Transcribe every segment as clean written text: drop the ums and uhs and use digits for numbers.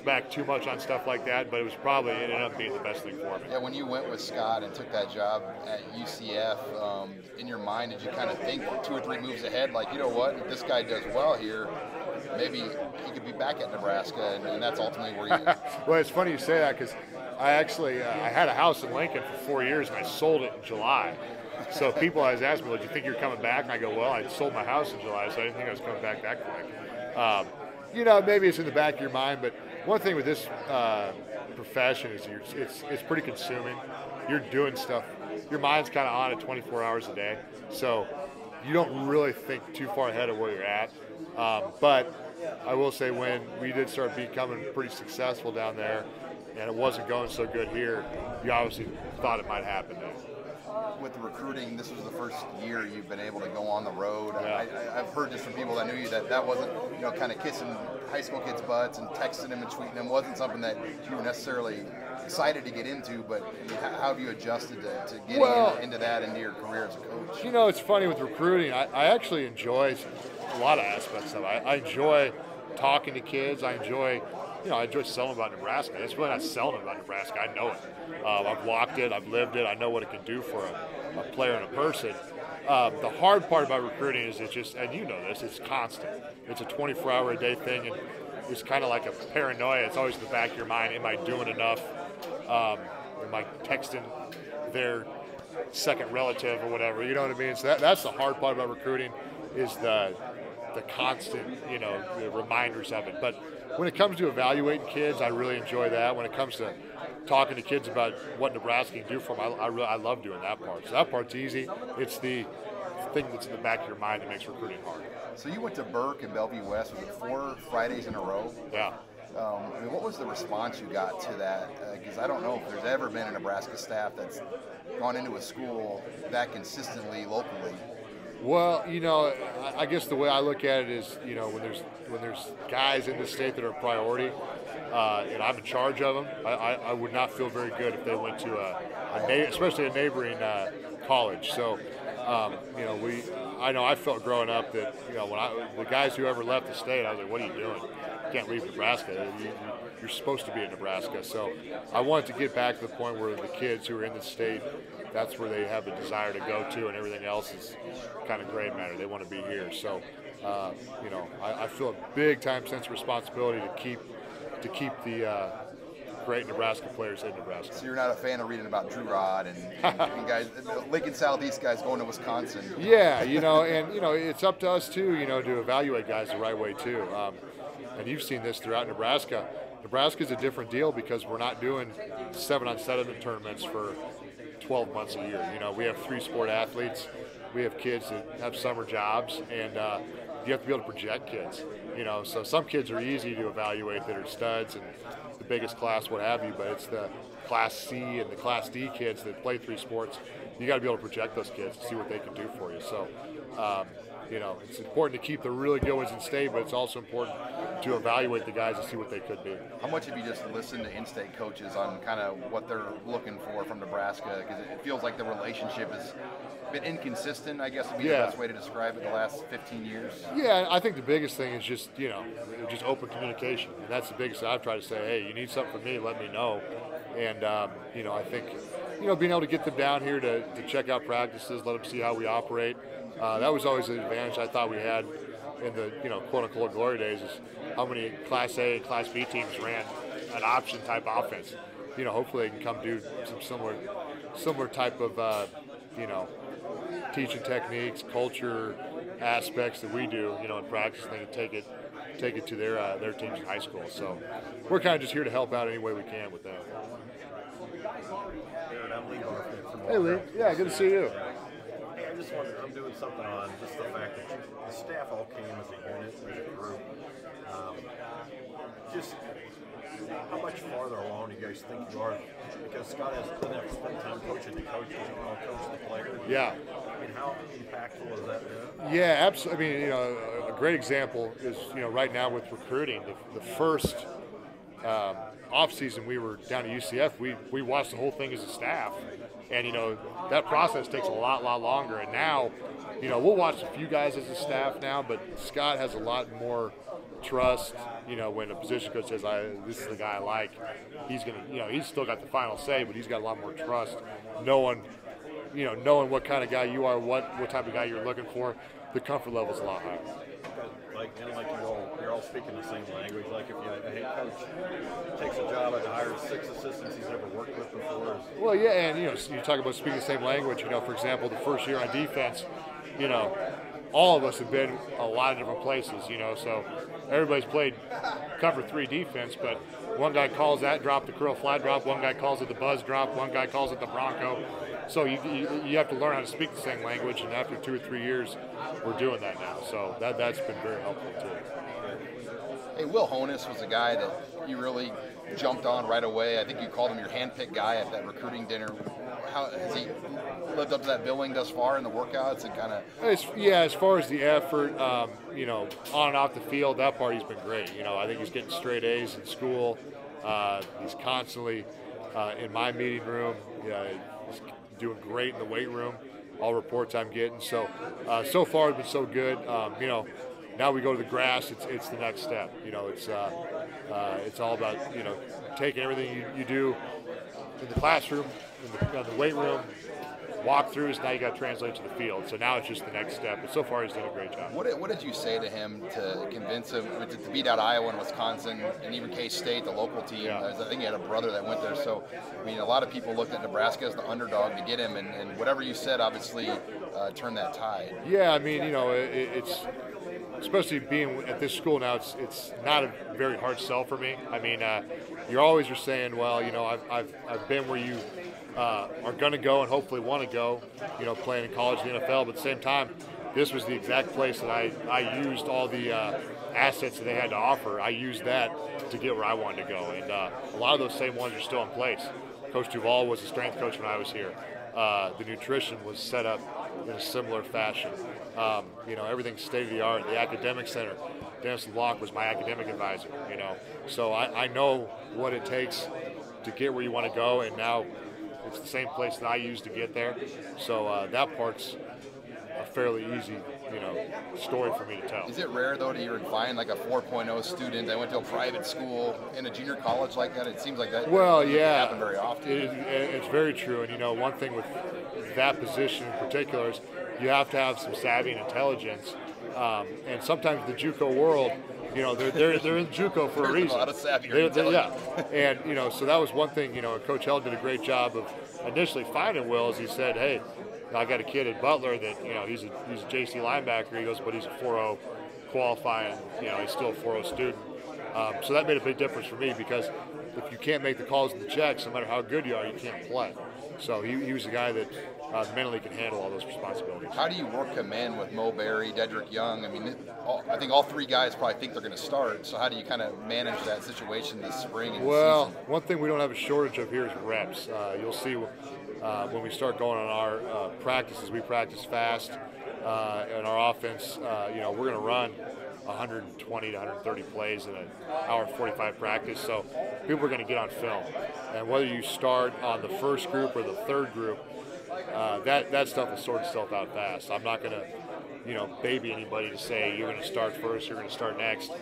look back too much on stuff like that, but it ended up being the best thing for me. Yeah, when you went with Scott and took that job at UCF, in your mind, did you kind of think 2 or 3 moves ahead, like, you know what, if this guy does well here, maybe he could be back at Nebraska, and that's ultimately where you... Well, it's funny you say that because I actually I had a house in Lincoln for 4 years, and I sold it in July. So people always ask me, well, do you think you're coming back? And I go, well, I sold my house in July, so I didn't think I was coming back that quick. You know, maybe it's in the back of your mind, but one thing with this profession is it's pretty consuming. You're doing stuff. Your mind's kind of on it 24 hours a day, so you don't really think too far ahead of where you're at. But I will say when we did start becoming pretty successful down there and it wasn't going so good here, you obviously thought it might happen there. With the recruiting, this was the first year you've been able to go on the road. Yeah. I've heard just from people that knew you that wasn't, you know, kind of kissing high school kids' butts and texting them and tweeting them wasn't something that you were necessarily excited to get into, but how have you adjusted to getting into that, into your career as a coach? You know, it's funny with recruiting. I actually enjoy a lot of aspects of it. I enjoy talking to kids. I enjoy selling about Nebraska. It's really not selling about Nebraska. I know it. I've walked it. I've lived it. I know what it can do for a player and a person. The hard part about recruiting is it's just, and you know this, it's constant. It's a 24-hour-a-day thing, and it's kind of like a paranoia. It's always in the back of your mind, am I doing enough? Am I texting their second relative or whatever? You know what I mean? So that's the hard part about recruiting is the constant, you know, the reminders of it. But when it comes to evaluating kids, I really enjoy that. When it comes to talking to kids about what Nebraska can do for them, I love doing that part. So that part's easy. It's the thing that's in the back of your mind that makes recruiting hard. So you went to Burke and Bellevue West, was it 4 Fridays in a row? Yeah. I mean, what was the response you got to that? Because I don't know if there's ever been a Nebraska staff that's gone into a school that consistently locally. Well, you know, I guess the way I look at it is, you know, when there's guys in the state that are a priority, and I'm in charge of them, I would not feel very good if they went to especially a neighboring college. So, you know, I know I felt growing up that, you know, the guys who ever left the state, I was like, what are you doing? You can't leave Nebraska. You're supposed to be in Nebraska. So I wanted to get back to the point where the kids who are in the state, that's where they have a desire to go to, and everything else is kind of gray matter. They want to be here. So, you know, I feel a big time sense of responsibility to keep the great Nebraska players in Nebraska. So you're not a fan of reading about Drew Rod and guys, Lincoln Southeast guys going to Wisconsin? Yeah, you know, and you know, it's up to us too, you know, to evaluate guys the right way too. And you've seen this throughout Nebraska. Nebraska's a different deal because we're not doing 7-on-7 tournaments for 12 months a year. You know, we have 3 sport athletes. We have kids that have summer jobs, and you have to be able to project kids. You know, so some kids are easy to evaluate that are studs and the biggest class, what have you, but it's the Class C and the Class D kids that play 3 sports. You got to be able to project those kids to see what they can do for you. So, you know, it's important to keep the really good ones in state, but it's also important to evaluate the guys and see what they could be. How much have you just listened to in-state coaches on kind of what they're looking for from Nebraska? Because it feels like the relationship has been inconsistent, I guess would be the best way to describe it, the last 15 years. Yeah, I think the biggest thing is just, you know, just open communication. And that's the biggest thing I've tried to say, hey, you need something from me, let me know. And, you know, I think, you know, being able to get them down here to check out practices, let them see how we operate, that was always an advantage I thought we had in the, you know, quote-unquote glory days, is how many Class A and Class B teams ran an option-type offense. You know, hopefully they can come do some similar type of, you know, teaching techniques, culture aspects that we do, you know, in practice, and they can take it to their teams in high school. So we're kind of just here to help out any way we can with that. Hey, Lee. Yeah, good to see you. Hey, I just wondered, I'm doing something on just the fact that the staff all came as a unit, as a group. Just how much farther along do you guys think you are? Because Scott doesn't have to spend time coaching the coaches, he can all coach the players. Yeah. I mean, how impactful has that been? Yeah, absolutely. I mean, you know, a great example is, you know, right now with recruiting, the first off season we were down at UCF, we watched the whole thing as a staff, and you know that process takes a lot longer. And now, you know, we'll watch a few guys as a staff now, but Scott has a lot more trust. You know, when a position coach says, "This is the guy I like," he's gonna, you know, he's still got the final say, but he's got a lot more trust. Knowing what kind of guy you are, what type of guy you're looking for, the comfort level is a lot higher. Like you're all speaking the same language. Like if a head coach takes a job and hires 6 assistants he's never worked with before. Well, yeah, and you talk about speaking the same language. You know, for example, the first year on defense, all of us have been a lot of different places. So everybody's played cover 3 defense, but one guy calls that drop the curl flat drop, one guy calls it the buzz drop, one guy calls it the Bronco. So you have to learn how to speak the same language, and after 2 or 3 years, we're doing that now. So that's been very helpful too. Hey, Will Honas was a guy that you really jumped on right away. I think you called him your handpicked guy at that recruiting dinner. How has he lived up to that billing thus far in the workouts and kind of? As far as the effort, on and off the field, that part he's been great. I think he's getting straight A's in school. He's constantly in my meeting room. He's doing great in the weight room. All reports I'm getting. So far it's been so good. Now we go to the grass. It's the next step. It's all about taking everything you do in the classroom, in the weight room, walkthroughs. Now you got to translate to the field. So now it's just the next step. But so far he's done a great job. What did you say to him to convince him to beat out Iowa and Wisconsin and even K-State, the local team? Yeah. I think he had a brother that went there. So a lot of people looked at Nebraska as the underdog to get him, and whatever you said obviously turned that tide. Yeah, it's. Especially being at this school now, it's not a very hard sell for me. You're always saying, well, I've been where you are going to go and hopefully want to go, playing in college and the NFL. But at the same time, this was the exact place that I used all the assets that they had to offer. I used that to get where I wanted to go, and a lot of those same ones are still in place. Coach Duval was a strength coach when I was here. The nutrition was set up in a similar fashion. Everything's state of the art. The academic center, Dennis Locke was my academic advisor. So I know what it takes to get where you want to go, and now it's the same place that I used to get there. So that part's a fairly easy, story for me to tell. Is it rare though to even find like a 4.0 student that went to a private school in a junior college like that? It seems like that. Well, yeah, doesn't happen very often. It's very true, and one thing with that position in particular is you have to have some savvy and intelligence, and sometimes the JUCO world, they're in JUCO for a reason. A lot of savvy. Yeah, and so that was one thing. Coach Held did a great job of initially finding Will. As he said, hey, I got a kid at Butler that he's a JC linebacker. He goes, but he's a 4.0 qualifying. He's still a 4.0 student. So that made a big difference for me, because if you can't make the calls and the checks, no matter how good you are, you can't play. So he was a guy that mentally can handle all those responsibilities. How do you work command with Mo Berry, Dedrick Young? I think all 3 guys probably think they're going to start. So how do you kind of manage that situation this spring and season? One thing we don't have a shortage of here is reps. You'll see when we start going on our practices, we practice fast. And our offense, we're going to run 120 to 130 plays in an hour 45 practice. So people are going to get on film. And whether you start on the first group or the third group, that stuff will sort itself out fast. I'm not going to, baby anybody to say you're going to start first, you're going to start next.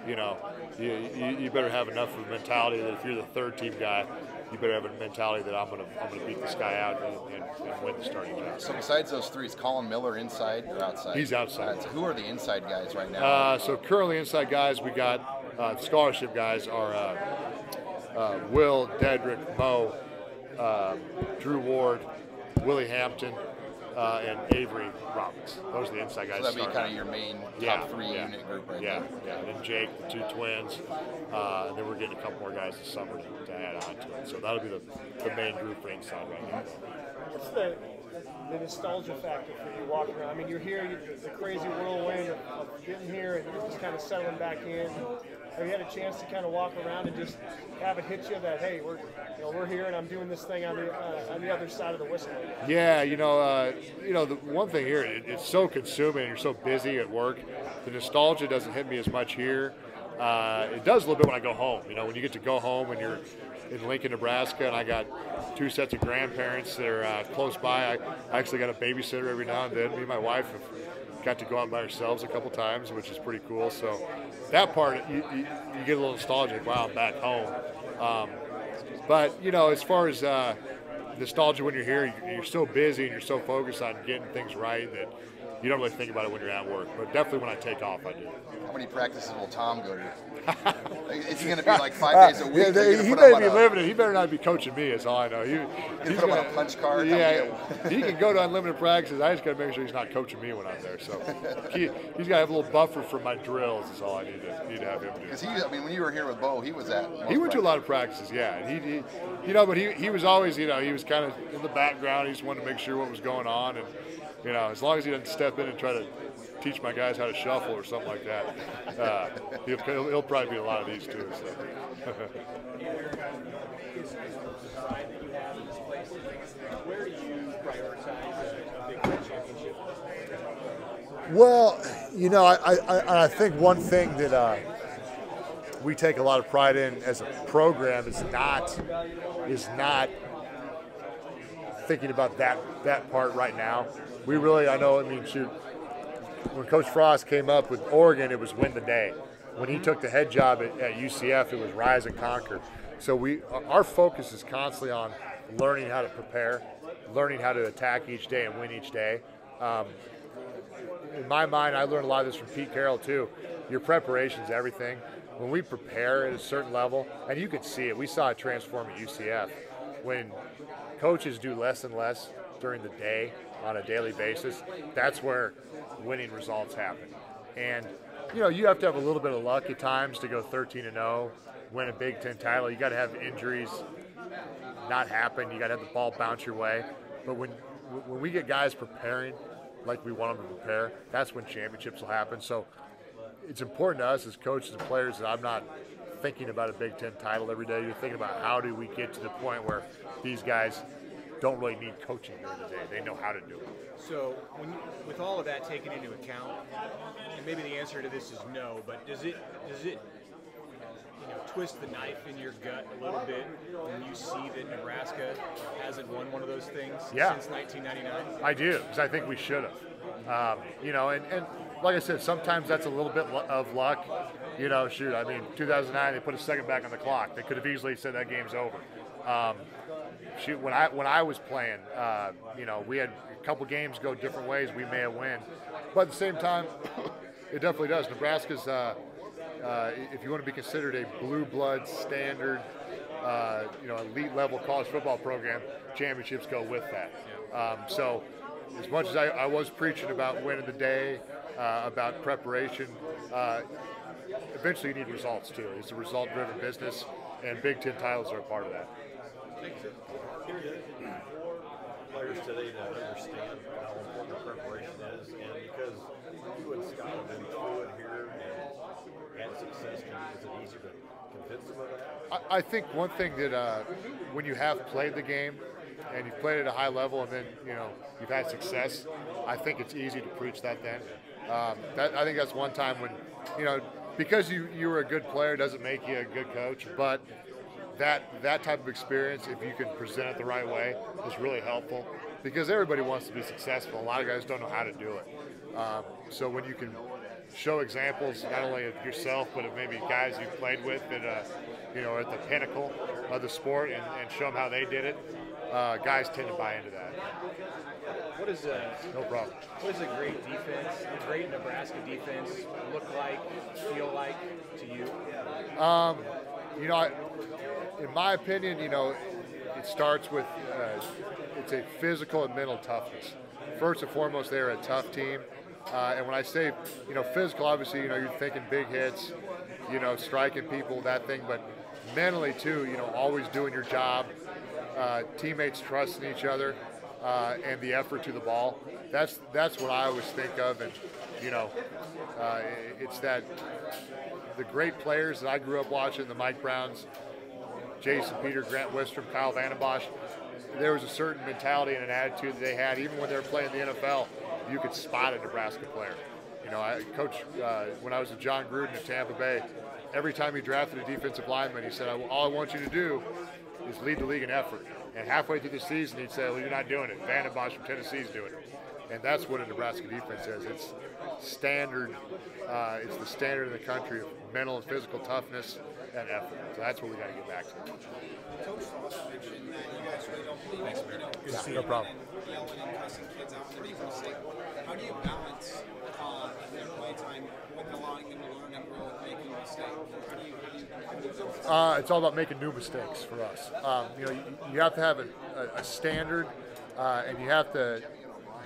You better have enough of a mentality that if you're the third team guy, you better have a mentality that I'm gonna beat this guy out and win the starting job. So besides those 3, is Colin Miller inside or outside? He's outside. So who are the inside guys right now? So currently inside guys, we got scholarship guys are Will, Dedrick, Mo, Drew Ward, Willie Hampton, and Avery Robbins. Those are the inside guys. So that'd be kind of your main top 3 unit group right there. Yeah. And then Jake, the 2 twins. And then we're getting a couple more guys this summer to add on to it. So that'll be the main group for inside right now. What's the nostalgia factor for you walking around? You're here, the crazy whirlwind of getting here and just kind of settling back in. Have you had a chance to kind of walk around and just have it hit you that, hey, we're here and I'm doing this thing on the other side of the whistle? Yeah, the one thing here, it's so consuming and you're so busy at work. The nostalgia doesn't hit me as much here. It does a little bit when I go home. When you get to go home and you're in Lincoln, Nebraska, and I got 2 sets of grandparents that are close by. I actually got a babysitter every now and then. Me and my wife have got to go out by ourselves a couple times, which is pretty cool. So that part, you get a little nostalgic. Wow, I'm back home. But, you know, as far as nostalgia when you're here, you're so busy and you're so focused on getting things right that you don't really think about it when you're at work. But definitely when I take off, I do. How many practices will Tom go to? Is he going to be like 5 days a week? He may be limited. He better not be coaching me, is all I know. He's put him on a punch card? Yeah, he can go to unlimited practices. I just got to make sure he's not coaching me when I'm there. So he's got to have a little buffer for my drills is all I need to have him do. Because I mean, when you were here with Bo, he was at He went to a lot of practices, yeah. And he you know, but he was always, you know, he was kind of in the background. He just wanted to make sure what was going on. And, you know, as long as he doesn't step in and try to teach my guys how to shuffle or something like that, he'll probably be a lot of these too. So. Where do you prioritize a Big Ten championship? Well, you know, I think one thing that we take a lot of pride in as a program is not thinking about that part right now. We really, shoot, when Coach Frost came up with Oregon, it was win the day. When he took the head job at UCF, it was rise and conquer. So our focus is constantly on learning how to prepare, learning how to attack each day and win each day. In my mind, I learned a lot of this from Pete Carroll too. Your preparation is everything. When we prepare at a certain level, and you can see it, we saw it transform at UCF. When coaches do less and less during the day on a daily basis, that's where winning results happen. And you know, you have to have a little bit of luck at times to go 13-0, win a Big Ten title. You got to have injuries not happen. You got to have the ball bounce your way. But when we get guys preparing like we want them to prepare, that's when championships will happen. So it's important to us as coaches and players that I'm not thinking about a Big Ten title every day. You're thinking about how do we get to the point where these guys don't really need coaching during the day. They know how to do it. So with all of that taken into account, and maybe the answer to this is no, but does it twist the knife in your gut a little bit when you see that Nebraska hasn't won one of those things since 1999? I do, because I think we should have. You know, and like I said, sometimes that's a little bit of luck. You know, shoot, I mean, 2009, they put a second back on the clock. They could have easily said that game's over. Shoot, when I was playing, you know, we had a couple games go different ways. We may have won, but at the same time, it definitely does. Nebraska's, if you want to be considered a blue blood standard, you know, elite level college football program, championships go with that. So, as much as I was preaching about winning the day, about preparation, eventually you need results too. It's a result-driven business, and Big Ten titles are a part of that. Players today to understand how important preparation is, and because you and Scott have been through it here and had success, is it easy to convince them of that? I think one thing that when you have played the game and you've played at a high level and then, you know, you've had success, I think it's easy to preach that then. I think that's one time when, you know, because you were a good player doesn't make you a good coach, but that type of experience, if you can present it the right way, is really helpful because everybody wants to be successful. A lot of guys don't know how to do it. So when you can show examples not only of yourself but of maybe guys you've played with that you know, are at the pinnacle of the sport and show them how they did it, guys tend to buy into that. No problem. What does a great defense, a great Nebraska defense, look like, feel like to you? You know, in my opinion, you know, it starts with it's a physical and mental toughness. First and foremost, they're a tough team, and when I say, you know, physical, obviously, you know, you're thinking big hits, you know, striking people, that thing, but mentally too, you know, always doing your job, teammates trusting each other, and the effort to the ball. That's what I always think of, and you know, it's that the great players that I grew up watching, the Mike Browns, Jason Peter, Grant Wistrom, Kyle Vandenbosch, there was a certain mentality and an attitude that they had. Even when they were playing the NFL, you could spot a Nebraska player. You know, I coached when I was with John Gruden at Tampa Bay. Every time he drafted a defensive lineman, he said, all I want you to do is lead the league in effort. And halfway through the season, he'd say, well, you're not doing it. Vandenbosch from Tennessee is doing it. And that's what a Nebraska defense is. It's standard. It's the standard in the country of mental and physical toughness and effort. So that's what we got to get back to. Coach Frost mentioned that you guys really don't believe No problem. yelling and cussing kids out when they make a mistake. How do you balance their play time with allowing them to learn and grow with making a mistake? How do you It's all about making new mistakes for us. You have to have a standard, and you have to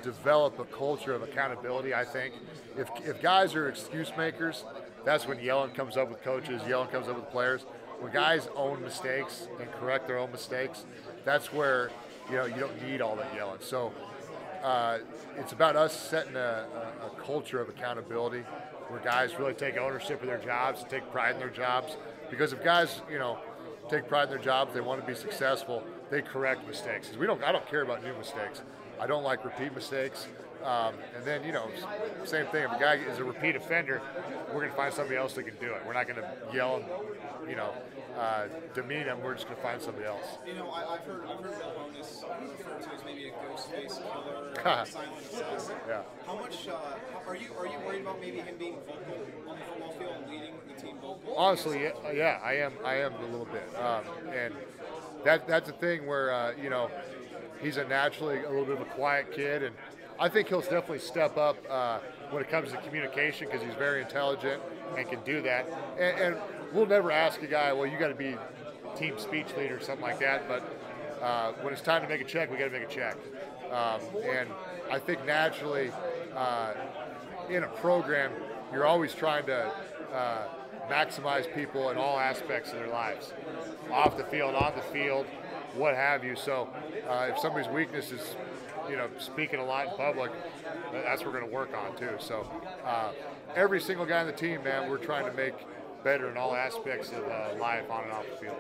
develop a culture of accountability. I think if guys are excuse makers, that's when yelling comes up with coaches, yelling comes up with players. When guys own mistakes and correct their own mistakes, that's where you don't need all that yelling. So it's about us setting a culture of accountability where guys really take ownership of their jobs, take pride in their jobs. Because if guys, take pride in their jobs, they want to be successful, they correct mistakes. I don't care about new mistakes. I don't like repeat mistakes. And then, same thing. If a guy is a repeat offender, we're going to find somebody else that can do it. We're not going to yell and, demean him. We're just going to find somebody else. I've heard Will Honas referred to as maybe a ghost face killer or a silent assassin. Yeah. How much are you worried about maybe him being vocal on the football field and leading the team vocal? Honestly, yeah, I am a little bit. And that's a thing where, he's a naturally a little bit of a quiet kid, and I think he'll definitely step up when it comes to communication because he's very intelligent and can do that. And we'll never ask a guy, well, you got to be team speech leader or something like that. But when it's time to make a check, we got to make a check. And I think naturally in a program, you're always trying to maximize people in all aspects of their lives, off the field, on the field, what have you. So if somebody's weakness is speaking a lot in public, that's what we're going to work on too. So every single guy on the team, man, we're trying to make better in all aspects of life on and off the field.